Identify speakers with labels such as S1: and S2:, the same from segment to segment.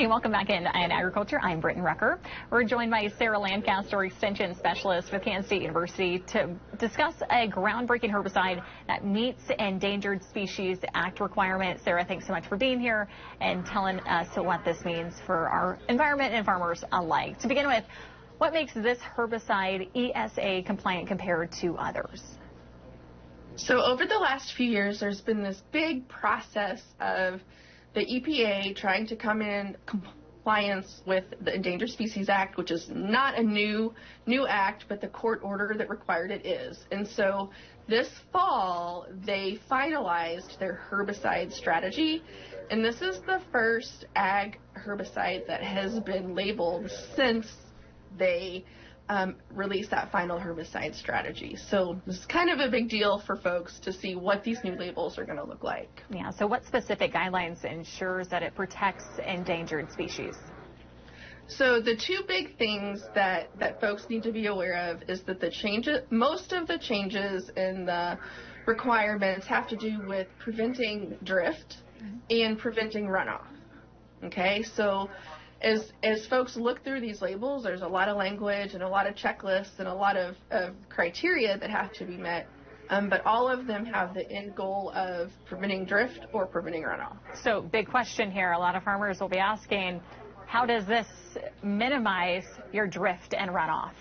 S1: Hey, welcome back in Agriculture. I'm Britton Rucker. We're joined by Sarah Lancaster, Extension Specialist with Kansas State University, to discuss a groundbreaking herbicide that meets Endangered Species Act requirements. Sarah, thanks so much for being here and telling us what this means for our environment and farmers alike. To begin with, what makes this herbicide ESA compliant compared to others?
S2: So over the last few years, there's been this big process of the EPA trying to come in compliance with the Endangered Species Act, which is not a new act, but the court order that required it is. And so this fall, they finalized their herbicide strategy, and this is the first ag herbicide that has been labeled since they release that final herbicide strategy. So this is kind of a big deal for folks to see what these new labels are going to look like.
S1: Yeah, so what specific guidelines ensures that it protects endangered species?
S2: So the two big things that folks need to be aware of is that most of the changes in the requirements have to do with preventing drift and preventing runoff. Okay, so as folks look through these labels, there's a lot of language and a lot of checklists and a lot of criteria that have to be met, but all of them have the end goal of preventing drift or preventing runoff.
S1: So big question here. A lot of farmers will be asking, how does this minimize your drift and runoff?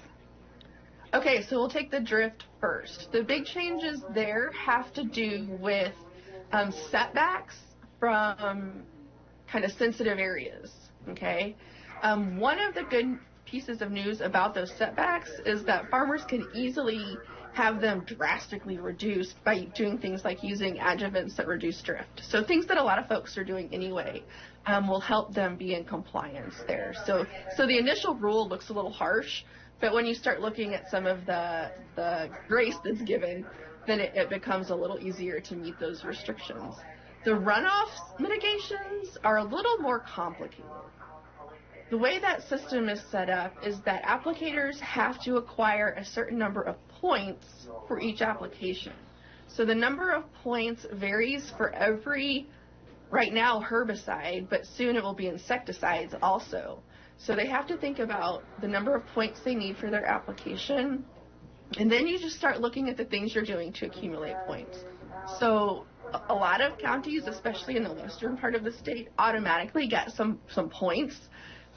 S2: Okay, so we'll take the drift first. The big changes there have to do with setbacks from kind of sensitive areas. Okay, one of the good pieces of news about those setbacks is that farmers can easily have them drastically reduced by doing things like using adjuvants that reduce drift. So things that a lot of folks are doing anyway will help them be in compliance there. So the initial rule looks a little harsh, but when you start looking at some of the grace that's given, then it becomes a little easier to meet those restrictions. The runoff mitigations are a little more complicated. The way that system is set up is that applicators have to acquire a certain number of points for each application. So the number of points varies for every, right now, herbicide, but soon it will be insecticides also. So they have to think about the number of points they need for their application, and then you just start looking at the things you're doing to accumulate points. So a lot of counties, especially in the western part of the state, automatically get some points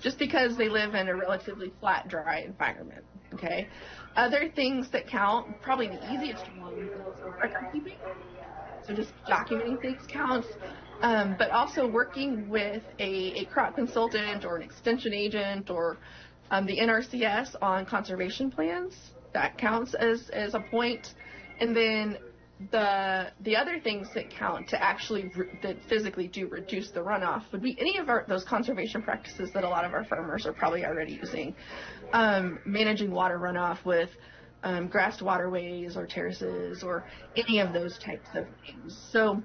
S2: just because they live in a relatively flat, dry environment. Okay. Other things that count, probably the easiest one, is record keeping. So just documenting things counts, but also working with a crop consultant or an extension agent or the NRCS on conservation plans, that counts as a point. And then the other things that count to actually that physically do reduce the runoff would be any of those conservation practices that a lot of our farmers are probably already using, managing water runoff with grassed waterways or terraces or any of those types of things. So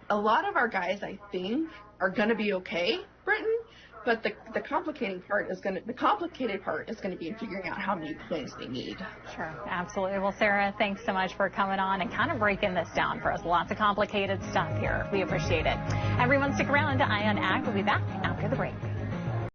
S2: a lot of our guys, I think, are going to be okay, Britton. But the complicated part is going to be in figuring out how many points they need.
S1: Sure, absolutely. Well, Sarah, thanks so much for coming on and kind of breaking this down for us. Lots of complicated stuff here. We appreciate it. Everyone, stick around to Eye on Ag. We'll be back after the break.